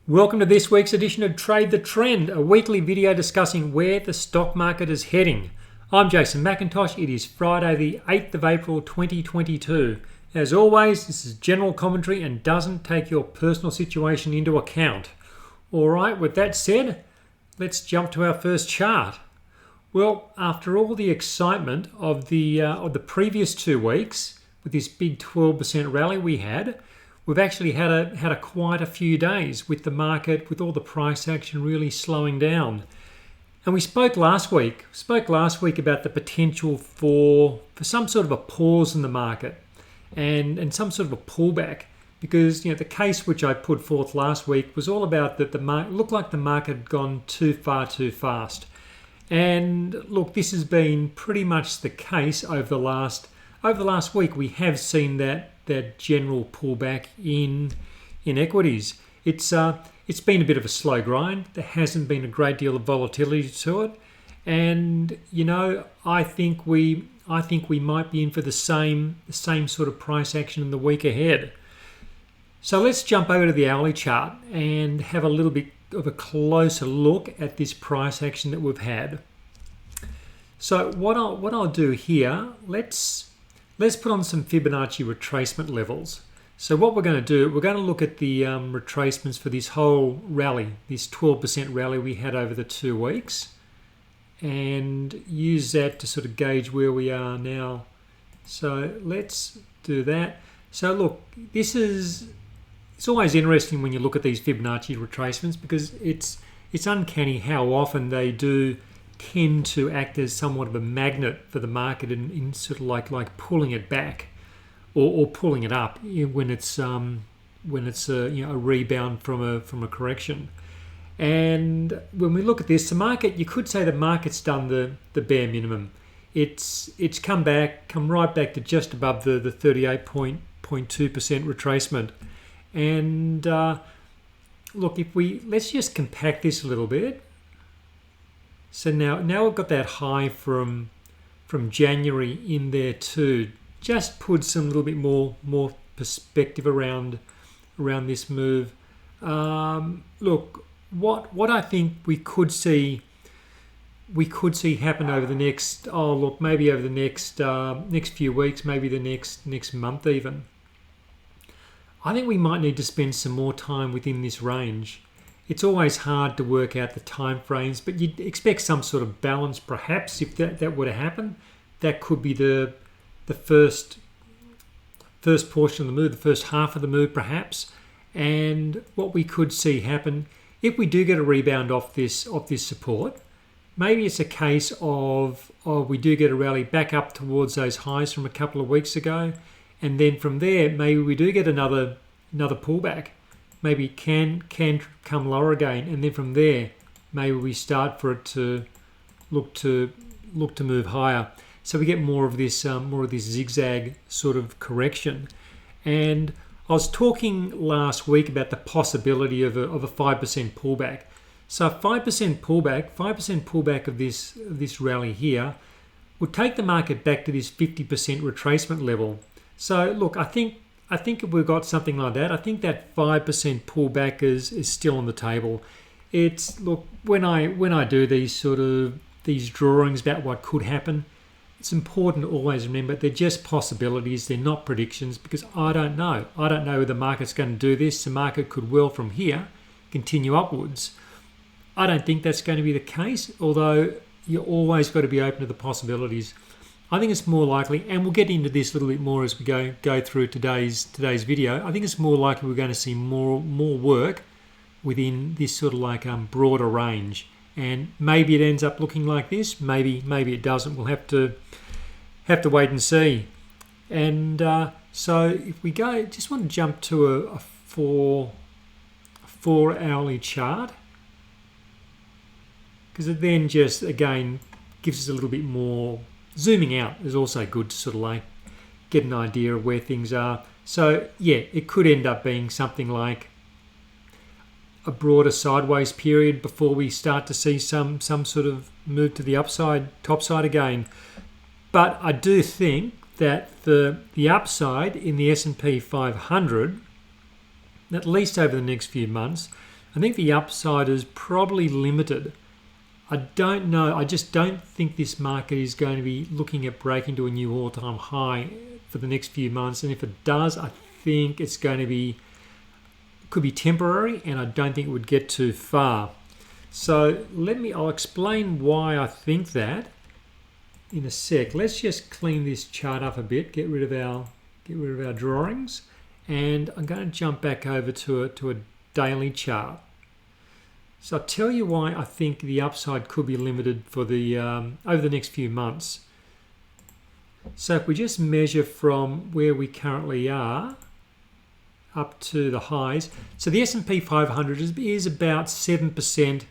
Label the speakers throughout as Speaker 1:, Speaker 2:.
Speaker 1: Welcome to this week's edition of Trade the Trend, a weekly video discussing where the stock market is heading. I'm Jason McIntosh. It is Friday the 8th of April 2022. As always, this is general commentary and doesn't take your personal situation into account. Alright, with that said, let's jump to our first chart. Well, after all the excitement of the previous 2 weeks, with this big 12% rally we had, we've actually had quite a few days with the market, with all the price action really slowing down. And we spoke last week about the potential for some sort of a pause in the market and some sort of a pullback, because the case which I put forth last week was all about that the market looked like the market had gone too far too fast. And look, this has been pretty much the case over the last week. We have seen that general pullback in equities. It's been a bit of a slow grind. There hasn't been a great deal of volatility to it, and I think we might be in for the same sort of price action in the week ahead. So let's jump over to the hourly chart and have a little bit of a closer look at this price action that we've had. So what I'll do here, let's put on some Fibonacci retracement levels. So what we're going to do, we're going to look at the retracements for this whole rally, this 12% rally we had over the 2 weeks, and use that to sort of gauge where we are now. So let's do that. So look, it's always interesting when you look at these Fibonacci retracements, because it's uncanny how often they do tend to act as somewhat of a magnet for the market in sort of like pulling it back or pulling it up when it's a rebound from a correction. And when we look at this, the market, you could say the market's done the bare minimum. It's come right back to just above the 38.2% retracement. And look, let's just compact this a little bit. So now we've got that high from January in there too. Just put some little bit more perspective around this move. Look, what I think we could see happen over the next maybe over the next few weeks, maybe the next month even. I think we might need to spend some more time within this range. It's always hard to work out the time frames, but you'd expect some sort of balance perhaps if that were to happen. That could be the first portion of the move, the first half of the move perhaps. And what we could see happen, if we do get a rebound off this support, maybe it's a case of we do get a rally back up towards those highs from a couple of weeks ago, and then from there maybe we do get another pullback. Maybe can come lower again, and then from there maybe we start for it to look to move higher. So we get more of this zigzag sort of correction. And I was talking last week about the possibility of a 5% pullback. So a 5% pullback of this rally here would take the market back to this 50% retracement level. So look, I think if we've got something like that, I think that 5% pullback is still on the table. It's look, when I do these drawings about what could happen, it's important to always remember they're just possibilities, they're not predictions, because I don't know whether the market's going to do this. The market could well from here continue upwards. I don't think that's going to be the case, although you always got to be open to the possibilities. I think it's more likely, and we'll get into this a little bit more as we go through today's video. I think it's more likely we're going to see more work within this sort of like broader range, and maybe it ends up looking like this. Maybe it doesn't. We'll have to wait and see. And so if we go, just want to jump to a four hourly chart, because it then just again gives us a little bit more. Zooming out is also good to sort of like get an idea of where things are. So yeah, it could end up being something like a broader sideways period before we start to see some sort of move to the top side again. But I do think that the upside in the S&P 500, at least over the next few months, I think the upside is probably limited. I don't know. I just don't think this market is going to be looking at breaking to a new all-time high for the next few months. And if it does, I think it's going to be, could be temporary, and I don't think it would get too far. So I'll explain why I think that in a sec. Let's just clean this chart up a bit, get rid of our drawings, and I'm going to jump back over to a daily chart. So I'll tell you why I think the upside could be limited for the over the next few months. So if we just measure from where we currently are up to the highs, so the S&P 500 is about 7%.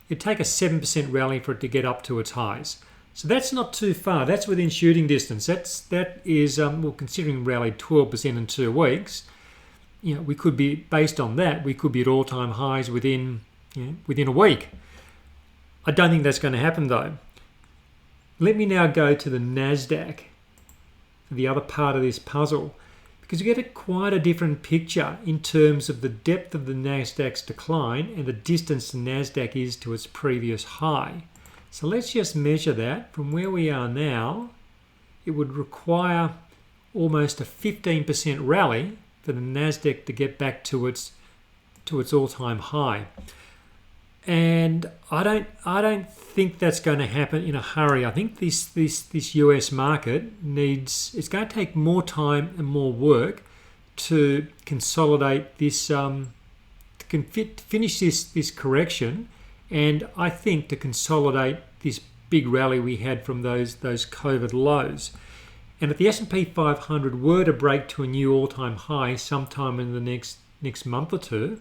Speaker 1: It'd take a 7% rally for it to get up to its highs. So that's not too far. That's within shooting distance. That is well, considering rallied 12% in 2 weeks. You know, we could be, based on that, we could be at all-time highs within a week. I don't think that's going to happen though. Let me now go to the NASDAQ, the other part of this puzzle, because you get quite a different picture in terms of the depth of the NASDAQ's decline and the distance the NASDAQ is to its previous high. So let's just measure that from where we are now. It would require almost a 15% rally for the NASDAQ to get back to its all-time high. And I don't think that's going to happen in a hurry. I think this US market it's going to take more time and more work to consolidate this, finish this correction, and I think to consolidate this big rally we had from those COVID lows. And if the S&P 500 were to break to a new all-time high sometime in the next month or two,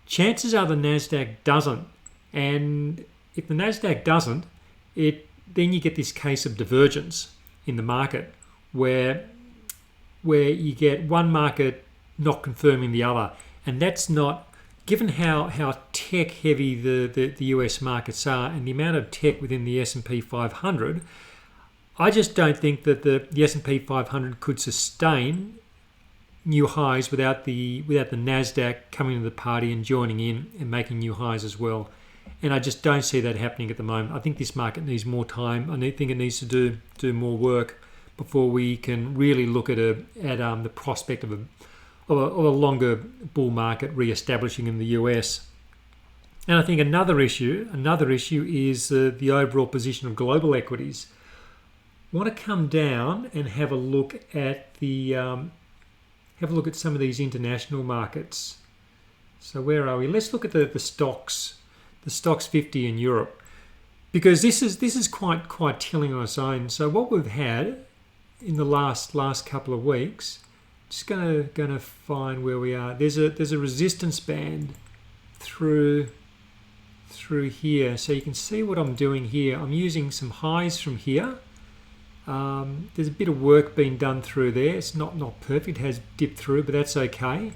Speaker 1: chances are the NASDAQ doesn't. And if the NASDAQ doesn't, then you get this case of divergence in the market where you get one market not confirming the other. And that's not, given how tech heavy the US markets are and the amount of tech within the S&P 500, I just don't think that the S&P 500 could sustain new highs without the NASDAQ coming to the party and joining in and making new highs as well. And I just don't see that happening at the moment. I think this market needs more time. I think it needs to do more work before we can really look at the prospect of a longer bull market re-establishing in the US. And I think another issue is the overall position of global equities. I want to come down and have a look at some of these international markets. So where are we? Let's look at the stocks 50 in Europe, because this is quite telling on its own. So what we've had in the last couple of weeks, just gonna find where we are. There's a resistance band through here, so you can see what I'm doing here. I'm using some highs from here. There's a bit of work being done through there. It's not perfect, it has dipped through, but that's okay.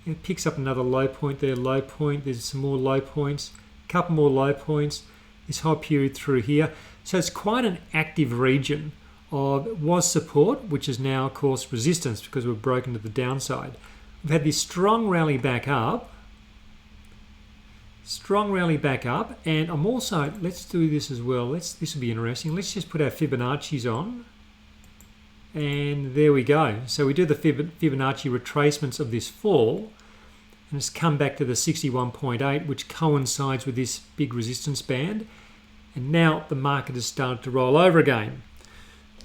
Speaker 1: It picks up another low point there, low point. There's some more low points, a couple more low points, this whole period through here. So it's quite an active region of was support, which is now, of course, resistance because we've broken to the downside. We've had this strong rally back up, and I'm also, let's do this as well. This will be interesting. Let's just put our Fibonacci's on, and there we go. So we do the Fibonacci retracements of this fall, and it's come back to the 61.8, which coincides with this big resistance band, and now the market has started to roll over again.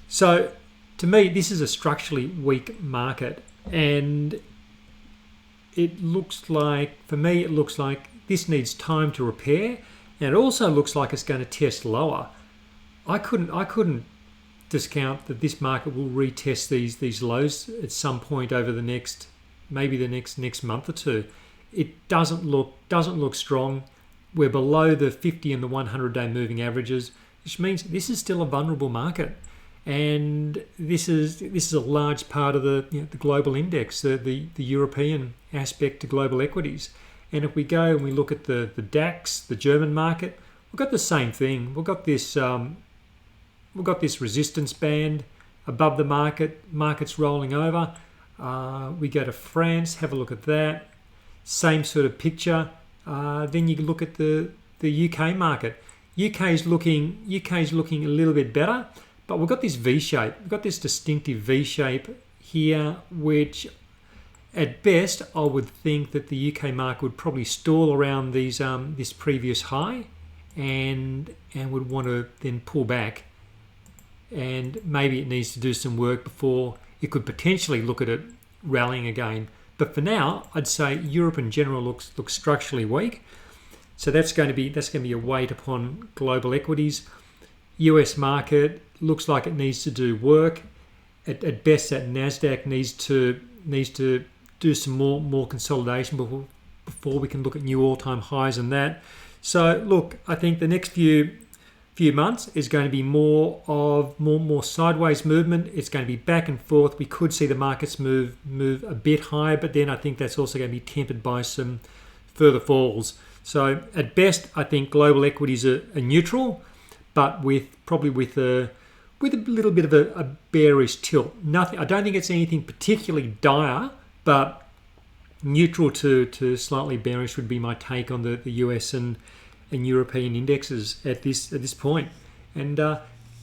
Speaker 1: So to me, this is a structurally weak market, and it looks like this needs time to repair, and it also looks like it's going to test lower. I couldn't discount that this market will retest these lows at some point over the next month or two. It doesn't look strong. We're below the 50 and the 100-day moving averages, which means this is still a vulnerable market. And this is a large part of the global index, the European aspect to global equities. And if we go and we look at the DAX, the German market, we've got the same thing. We've got this resistance band above the market. Market's rolling over. We go to France, have a look at that. Same sort of picture. Then you look at the UK market. UK's looking a little bit better, but we've got this V shape. We've got this distinctive V shape here, which at best I would think that the UK market would probably stall around these this previous high, and would want to then pull back, and maybe it needs to do some work before it could potentially look at it rallying again. But for now, I'd say Europe in general looks structurally weak. So that's going to be a weight upon global equities. US market looks like it needs to do work. At best, that Nasdaq needs to do some more consolidation before we can look at new all-time highs in that. So look, I think the next few months is going to be more sideways movement. It's going to be back and forth. We could see the markets move a bit higher, but then I think that's also going to be tempered by some further falls. So at best, I think global equities are neutral, but probably with a little bit of a bearish tilt. Nothing. I don't think it's anything particularly dire, but neutral to slightly bearish would be my take on the US and European indexes at this point. And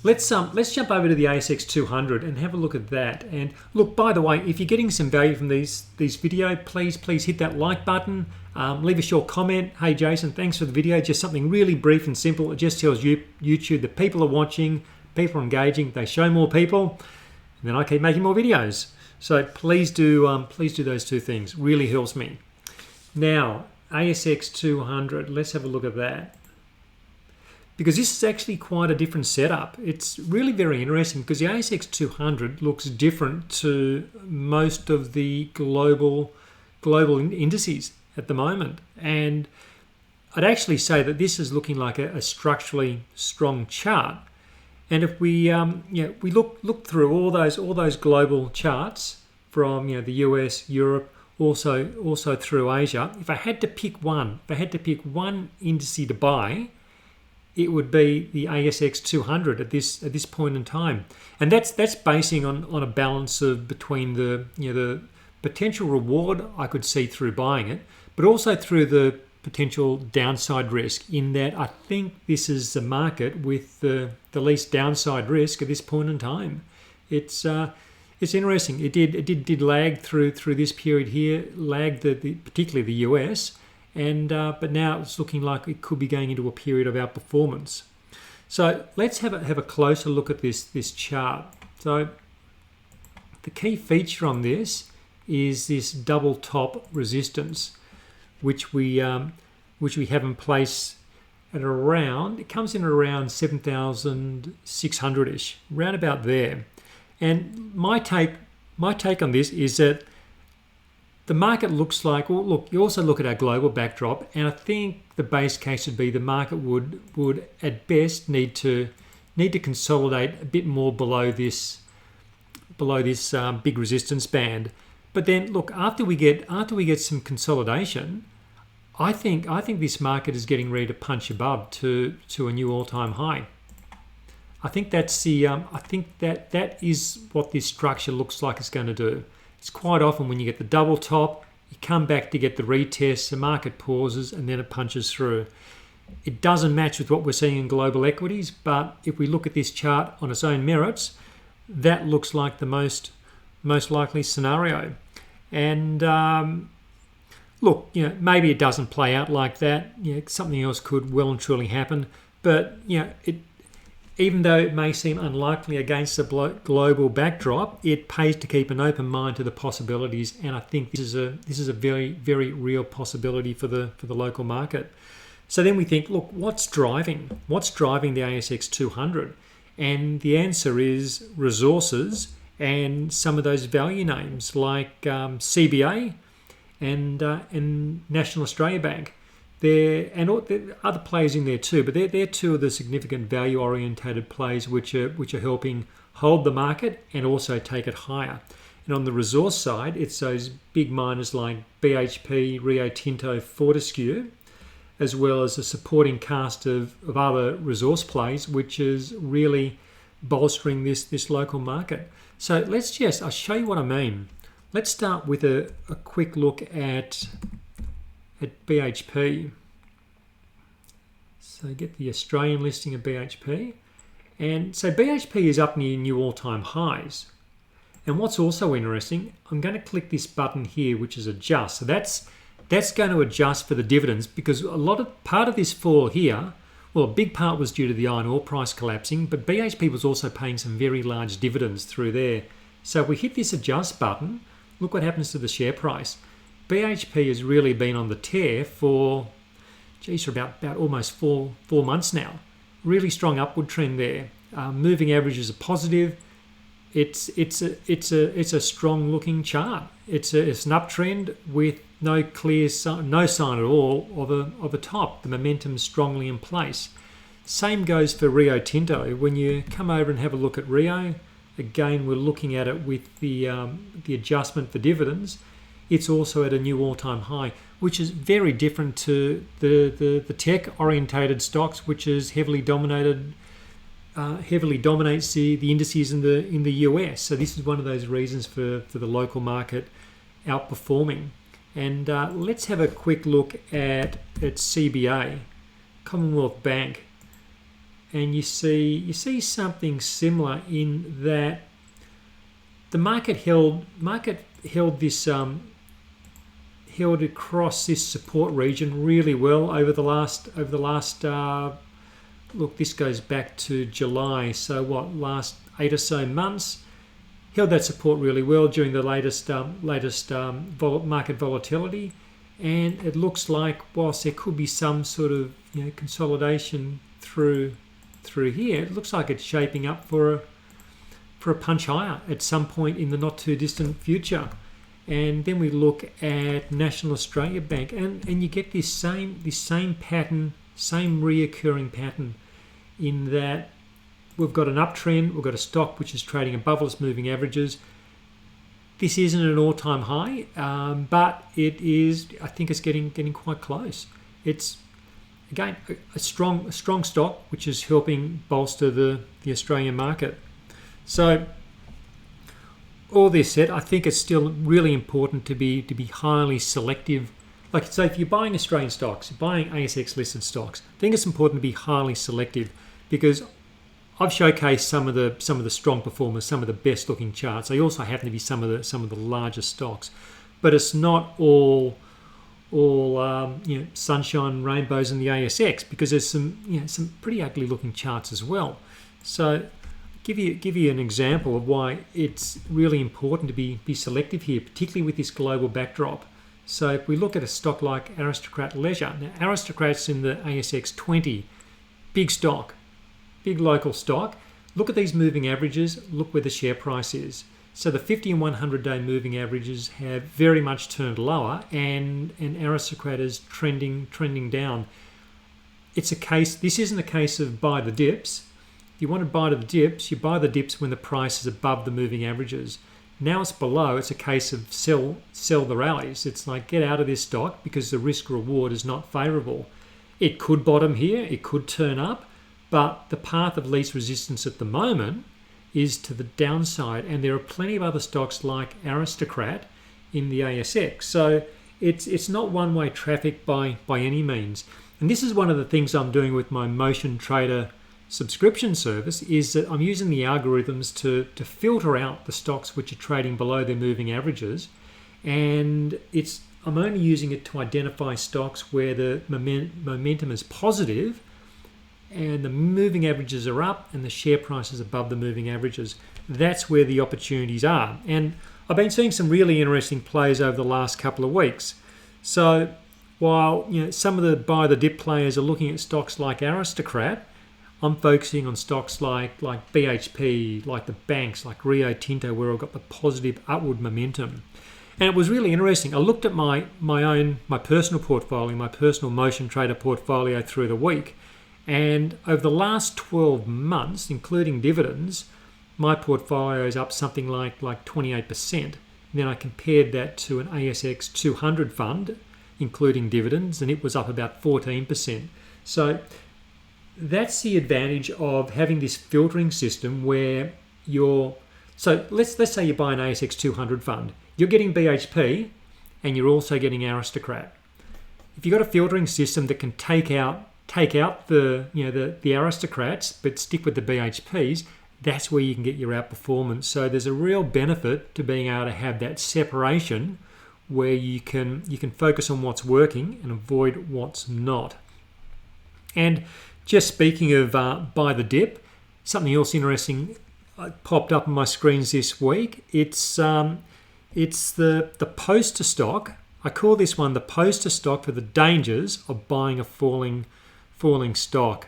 Speaker 1: let's jump over to the ASX 200 and have a look at that. And look, by the way, if you're getting some value from these video, please hit that like button. Leave a short comment. Hey Jason, thanks for the video. Just something really brief and simple. It just tells YouTube that people are watching, people are engaging, they show more people, and then I keep making more videos. So please do those two things. Really helps me. Now, ASX 200, let's have a look at that. Because this is actually quite a different setup. It's really very interesting because the ASX 200 looks different to most of the global indices at the moment. And I'd actually say that this is looking like a structurally strong chart. And if we we look through all those global charts from the US, Europe, also through Asia, if I had to pick one indice to buy, it would be the ASX 200 at this point in time, and that's basing on a balance of between the potential reward I could see through buying it, but also through the potential downside risk. In that, I think this is the market with the least downside risk at this point in time. It's interesting. It did lag through this period here, lagged particularly the US. And but now it's looking like it could be going into a period of outperformance. So let's have a closer look at this chart. So the key feature on this is this double top resistance, which we have in place at around. It comes in around 7,600ish, round about there. And my take on this is that the market looks like, well, look, you also look at our global backdrop, and I think the base case would be the market would at best need to consolidate a bit more below this big resistance band. But then, look, after we get some consolidation, I think this market is getting ready to punch above to a new all-time high. I think that's that is what this structure looks like it's going to do. It's quite often when you get the double top, you come back to get the retest, the market pauses, and then it punches through. It doesn't match with what we're seeing in global equities, but if we look at this chart on its own merits, that looks like the most likely scenario. And look, maybe it doesn't play out like that. Something else could well and truly happen. But even though it may seem unlikely against the global backdrop, it pays to keep an open mind to the possibilities, and I think this is a very, very real possibility for the local market. So then we think, look, what's driving the ASX 200? And the answer is resources and some of those value names like CBA and National Australia Bank. There are other players in there too, but they're two of the significant value-orientated plays which are helping hold the market and also take it higher. And on the resource side, it's those big miners like BHP, Rio Tinto, Fortescue, as well as a supporting cast of other resource plays, which is really bolstering this local market. So I'll show you what I mean. Let's start with a quick look at at BHP. So get the Australian listing of BHP. And so BHP is up near new all-time highs. And what's also interesting, I'm going to click this button here, which is adjust. So that's going to adjust for the dividends, because part of this fall here, well, a big part was due to the iron ore price collapsing, but BHP was also paying some very large dividends through there. So if we hit this adjust button, look what happens to the share price. BHP has really been on the tear for about almost four months now. Really strong upward trend there. Moving averages are positive. It's a strong looking chart. It's an uptrend with no sign at all of a top. The momentum's strongly in place. Same goes for Rio Tinto. When you come over and have a look at Rio, again we're looking at it with the adjustment for dividends. It's also at a new all-time high, which is very different to the tech-orientated stocks, which is heavily dominates the indices in the US. So this is one of those reasons for the local market outperforming. And let's have a quick look at CBA, Commonwealth Bank, and you see something similar in that the market held across this support region really well over the last look, this goes back to July, so last 8 or so months. Held that support really well during the latest market volatility, and it looks like whilst there could be some sort of consolidation through here, it looks like it's shaping up for a punch higher at some point in the not too distant future. And then we look at National Australia Bank, and you get this same pattern, same reoccurring pattern, in that we've got an uptrend, we've got a stock which is trading above its moving averages. This isn't an all-time high, but it is. I think it's getting quite close. It's again a strong stock which is helping bolster the Australian market. So all this said, I think it's still really important to be highly selective. Like, say, if you're buying Australian stocks, you're buying ASX listed stocks, I think it's important to be highly selective, because I've showcased some of the strong performers, some of the best looking charts. They also happen to be some of the largest stocks, but it's not all sunshine and rainbows in the ASX, because there's some pretty ugly looking charts as well. So give you an example of why it's really important to be selective here, particularly with this global backdrop. So if we look at a stock like Aristocrat Leisure, now Aristocrat's in the ASX 20, big stock, big local stock. Look at these moving averages, look where the share price is. So the 50 and 100 day moving averages have very much turned lower, and Aristocrat is trending down. This isn't a case of buy the dips. If you want to buy the dips, you buy the dips when the price is above the moving averages. Now it's below, it's a case of sell the rallies. It's like, get out of this stock because the risk reward is not favourable. It could bottom here, it could turn up, but the path of least resistance at the moment is to the downside, and there are plenty of other stocks like Aristocrat in the ASX. So it's not one-way traffic by any means. And this is one of the things I'm doing with my Motion Trader subscription service, is that I'm using the algorithms to filter out the stocks which are trading below their moving averages, and I'm only using it to identify stocks where the momentum is positive and the moving averages are up and the share price is above the moving averages. That's where the opportunities are. And I've been seeing some really interesting plays over the last couple of weeks. So while some of the buy the dip players are looking at stocks like Aristocrat, I'm focusing on stocks like BHP, like the banks, like Rio Tinto, where I've got the positive upward momentum. And it was really interesting. I looked at my personal portfolio, my personal Motion Trader portfolio through the week, and over the last 12 months, including dividends, my portfolio is up something like 28%. And then I compared that to an ASX 200 fund, including dividends, and it was up about 14%. So that's the advantage of having this filtering system where so let's say you buy an ASX 200 fund. You're getting BHP and you're also getting Aristocrat. if you've got a filtering system that can take out the the aristocrats but stick with the BHPs, that's where you can get your outperformance. So there's a real benefit to being able to have that separation where you can focus on what's working and avoid what's not. And just speaking of buy the dip, something else interesting popped up on my screens this week. It's the poster stock. I call this one the poster stock for the dangers of buying a falling stock.